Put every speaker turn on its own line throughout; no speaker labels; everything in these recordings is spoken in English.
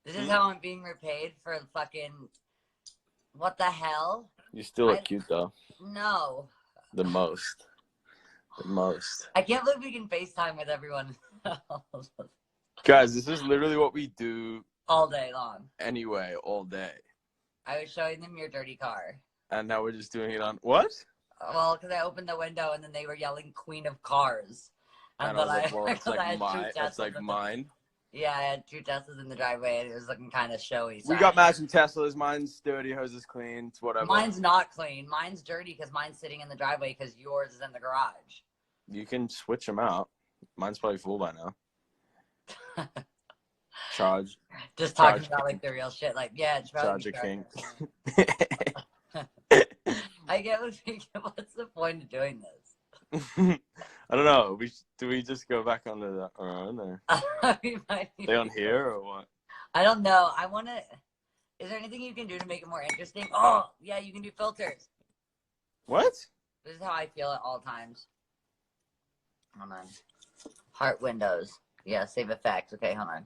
This is how I'm being repaid for fucking. What the hell?
You still look cute though.
No.
The most. The most.
I can't believe we can FaceTime with everyone
Guys, this is literally what we do
all day long.
Anyway, all day.
I was showing them your dirty car.
And now we're just doing it on what?
Well, because I opened the window and then they were yelling "Queen of Cars,"
and I was like, "Well, it's like mine."
Yeah, I had 2 Teslas in the driveway, and it was looking kind of showy. So
we got matching Teslas. Mine's dirty, hers is clean. It's whatever.
Mine's not clean. Mine's dirty because mine's sitting in the driveway because yours is in the garage.
You can switch them out. Mine's probably full by now. Charge.
Just talking about like the real shit. Like, yeah, it's
Charge a king.
I get what's the point of doing this?
I don't know. Do we just go back onto our own? Or stay on here or what?
I don't know. I want to. Is there anything you can do to make it more interesting? Oh, yeah, you can do filters.
What?
This is how I feel at all times. Hold on. Heart windows. Yeah, save effects. Okay, hold on.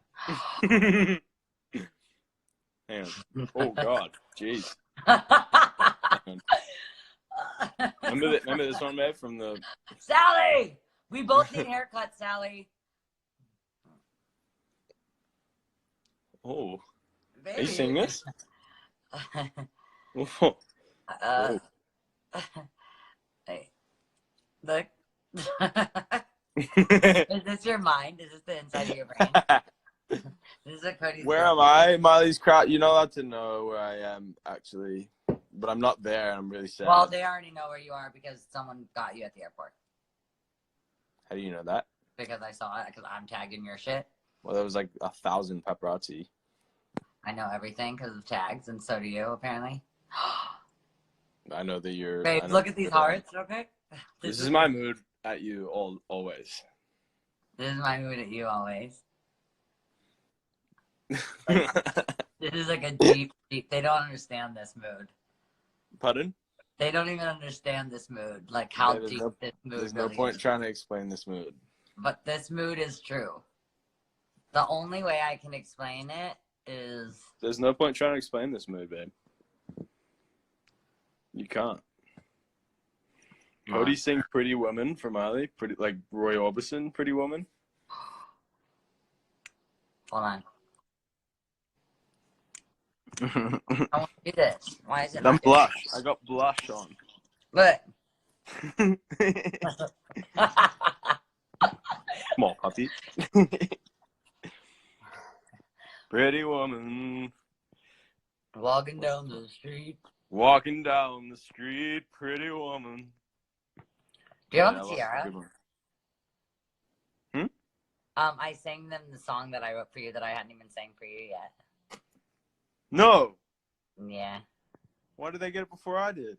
Damn. Oh God. Jeez. Remember this one, babe, from the...
Sally! We both need haircuts, Sally.
Oh.
Baby.
Are you seeing this?
Hey. Look. Is this your mind? Is this the inside of your brain? This is a Cody's
Where am I? Miley's crowd. You're not allowed to know where I am, actually. But I'm not there, and I'm really sad.
Well, they already know where you are because someone got you at the airport.
How do you know that?
Because I saw it, because I'm tagged in your shit.
Well, there was like 1,000 paparazzi.
I know everything because of tags, and so do you, apparently.
I know that you're...
Babe, look at these hearts, okay?
This is my mood at you always.
This is my mood at you always. This is like a deep... They don't understand this mood.
Pardon?
They don't even understand this mood, like how deep this mood
There's no point trying to explain this mood.
But this mood is true. The only way I can explain it is...
There's no point trying to explain this mood, babe. You can't. Cody sing Pretty Woman for Miley, like Roy Orbison, Pretty Woman.
Hold on. I want to do this. Why is it
I'm blush. I got blush on.
Look.
Small puppy. Pretty woman.
Walking down the street.
Walking down the street, pretty woman.
Do you have a tiara?
Hmm?
I sang them the song that I wrote for you that I hadn't even sang for you yet.
No.
Yeah.
Why did they get it before I did?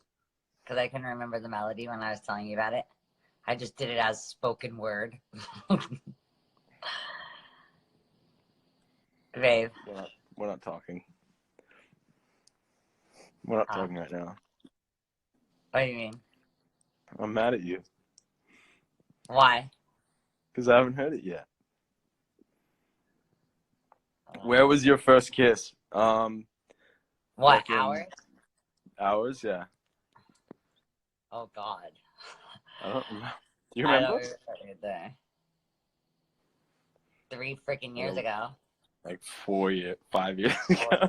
Because I couldn't remember the melody when I was telling you about it. I just did it as spoken word. Babe.
We're not talking. We're not talking right now.
What do you mean?
I'm mad at you.
Why?
Because I haven't heard it yet. Where was your first kiss?
What,
like
hours?
Hours, yeah.
Oh, God.
I don't remember. Do you remember?
There. 3 freaking years ago.
Like 5 years ago.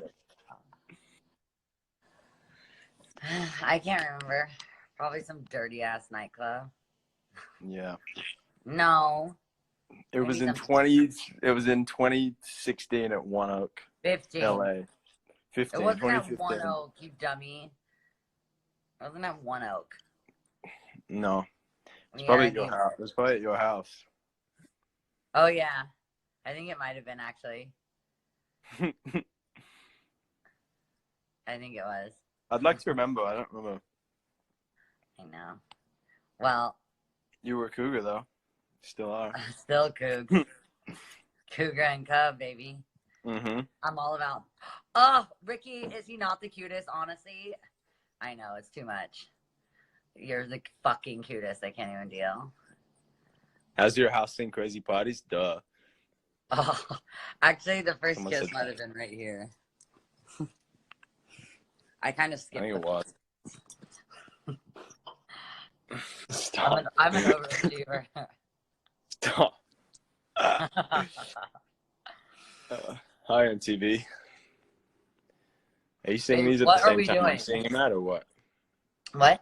I can't remember. Probably some dirty ass nightclub.
Yeah.
No.
It was in 2016 at One Oak.
15.
LA. 15.
It wasn't at
2015.
One Oak, you dummy. It wasn't at One Oak.
No. It's probably at your house. It was probably at your house.
Oh yeah. I think it might have been actually. I think it was.
I'd like to remember. I don't remember.
I know. Well.
You were a cougar though. Still are.
Still coug. Cougar and cub, baby.
Mm-hmm.
I'm all about. Oh, Ricky, is he not the cutest? Honestly, I know it's too much. You're the fucking cutest. I can't even deal.
Has your house seen crazy parties? Duh.
Oh, actually, the first
Someone
kiss
said
might have been right here. I kind of
I
skipped
think it
it.
was. Stop.
I'm an overachiever.
Stop. Hi, MTV. Are you singing
Babe,
these at the
what are
same
we
time I'm
doing?
singing that, or what?
What?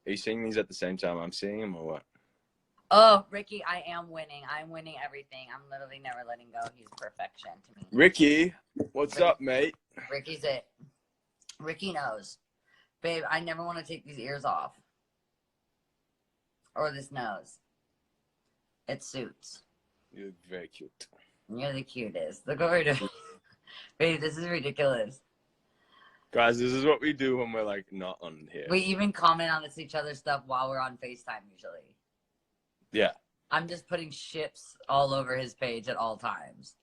Are you singing these at the same time I'm singing them, or what?
Oh, Ricky, I am winning. I'm winning everything. I'm literally never letting go. He's perfection to me.
Ricky, what's up, mate?
Ricky's it. Ricky knows. Babe, I never want to take these ears off. Or this nose. It suits.
You look very cute.
You're the cutest. Look what we're doing. Babe, this is ridiculous.
Guys, this is what we do when we're like not on here.
We even comment on each other's stuff while we're on FaceTime usually.
Yeah.
I'm just putting ships all over his page at all times.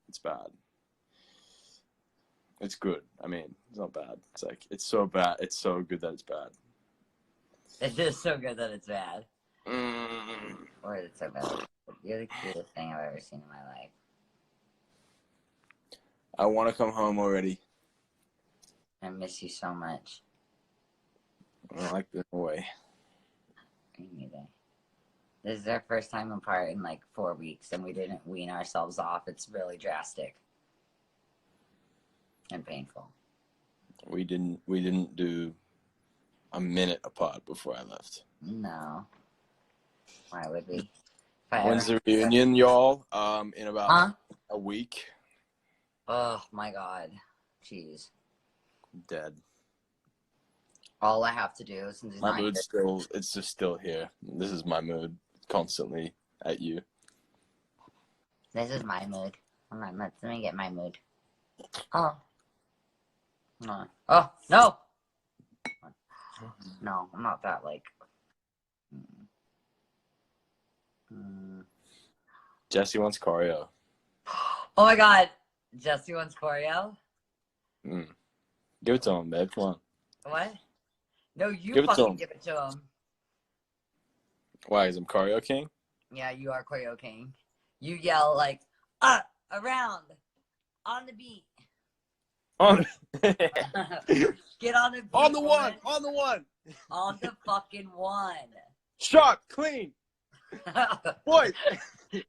It's bad. It's good. I mean, it's not bad. It's like, it's so bad. It's so good that it's bad.
It is so good that it's bad.
Mm.
Or it's so bad. You're the cutest thing I've ever seen in my life.
I want to come home already.
I miss you so much.
I don't like being away.
Me neither. This is our first time apart in like 4 weeks, and we didn't wean ourselves off. It's really drastic and painful.
We didn't do a minute apart before I left.
No. Why would we?
When's the reunion, y'all? In about a week.
Oh my god. Jeez.
Dead.
All I have to do since he's
My
not
mood's still, it's just still here. This is my mood, constantly at you.
This is my mood. Hold on, let me get my mood. Oh. Oh, no! No, I'm not that, like...
Jesse wants choreo.
Oh my god! Jesse wants choreo?
Give it to him, babe. Come on.
What? No, you
Give it to
fucking
him.
give it to him.
Why, is him choreo king?
Yeah, you are choreo king. You yell like, around, on the beat.
On.
Get on the beat.
On the
woman.
one. On the one.
On the fucking one.
Shot. Clean. Boy.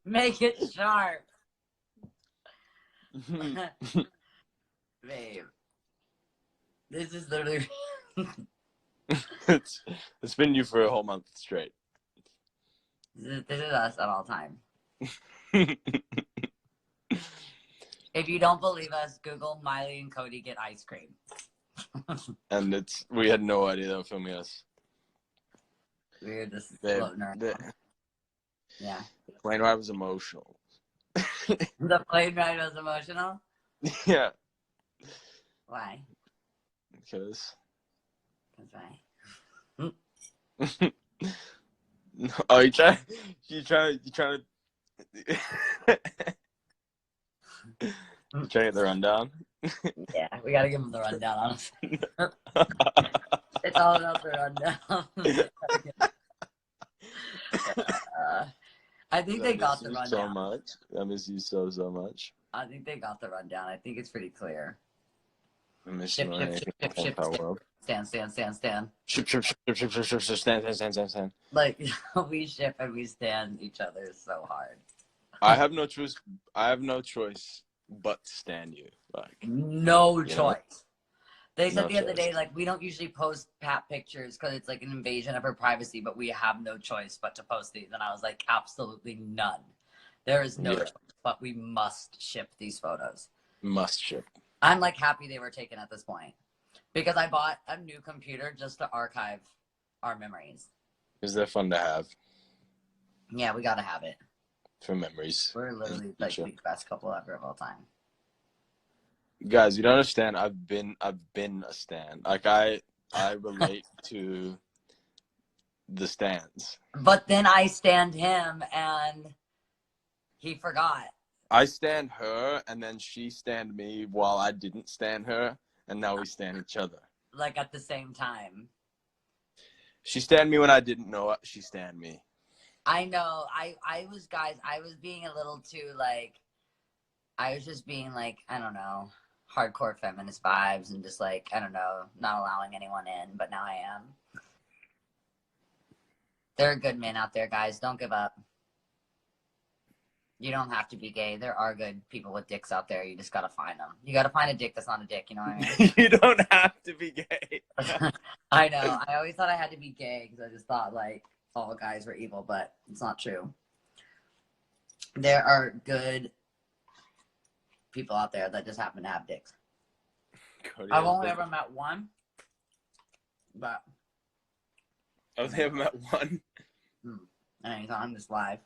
Make it sharp. Babe. This is literally...
It's been you for a whole month straight.
This is us at all time. If you don't believe us, Google Miley and Cody get ice cream.
And we had no idea they were filming us.
We were just floating around. Yeah.
The plane ride was emotional.
The plane ride was emotional?
Yeah.
Why?
Because.
Why?
Oh, you trying to trying to get the rundown?
Yeah, we gotta give them the rundown, honestly. It's all about the rundown. I think they got the rundown.
So much. I miss you so much.
I think they got the rundown. I think it's pretty clear.
I miss
Ship. Stand.
Stand.
Like, we ship and we stand each other so hard.
I have no choice but to stand you. Like,
no choice. They said
No
the other
choice.
day, like, we don't usually post Pat pictures because it's like an invasion of her privacy, but we have no choice but to post these. And I was like, absolutely none. There is no choice, but we must ship these photos.
Must ship.
I'm like happy they were taken at this point because I bought a new computer just to archive our memories.
Is that fun to have?
Yeah, we gotta have it.
For memories.
We're literally like the best couple ever of all time.
Guys, you don't understand. I've been a stan. Like I relate to the stans.
But then I stand him and he forgot.
I stand her and then she stand me while I didn't stand her, and now we stand each other.
Like at the same time.
She stand me when I didn't know it. She stand me.
I know. I was, guys, I was being a little too, like, I was just being, like, I don't know, hardcore feminist vibes and just, like, I don't know, not allowing anyone in, but now I am. There are good men out there, guys. Don't give up. You don't have to be gay. There are good people with dicks out there. You just gotta find them. You gotta find a dick that's not a dick, you know what I mean?
You don't have to be gay.
I know. I always thought I had to be gay because I just thought, like, all guys were evil, but it's not true. There are good people out there that just happen to have dicks.
Cody,
I've only ever met one, but
I've only ever met one.
and he's on this live.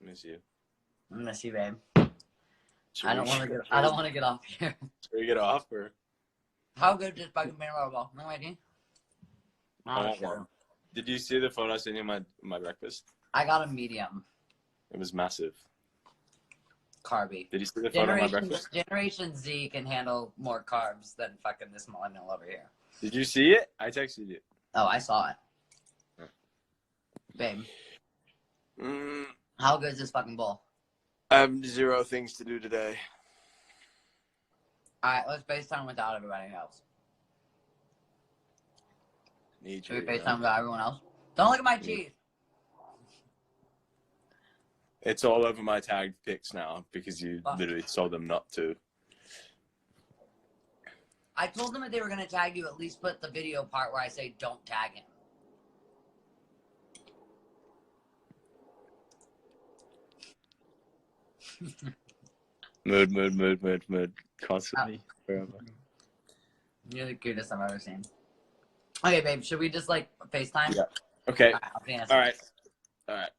Miss you.
I miss you, babe.
Should
I don't want to get off here.
Should we get off or?
How good is fucking being roll? No idea.
I want one. Did you see the photo I sent you of my breakfast?
I got a medium.
It was massive.
Carby.
Did you see the photo of my breakfast?
Generation Z can handle more carbs than fucking this millennial over here.
Did you see it? I texted you.
Oh, I saw it.
Huh.
Babe. How good is this fucking bowl?
I have 0 things to do today.
Alright, let's FaceTime without everybody else.
Need
Should
you.
we FaceTime without everyone else? Don't look at my cheese.
It's all over my tagged pics now because you literally told them not to.
I told them if they were going to tag you, at least put the video part where I say don't tag him.
Mood. Constantly. Forever.
You're the cutest I've ever seen. Okay, babe, should we just, like, FaceTime?
Yeah. Okay.
All right.
All right.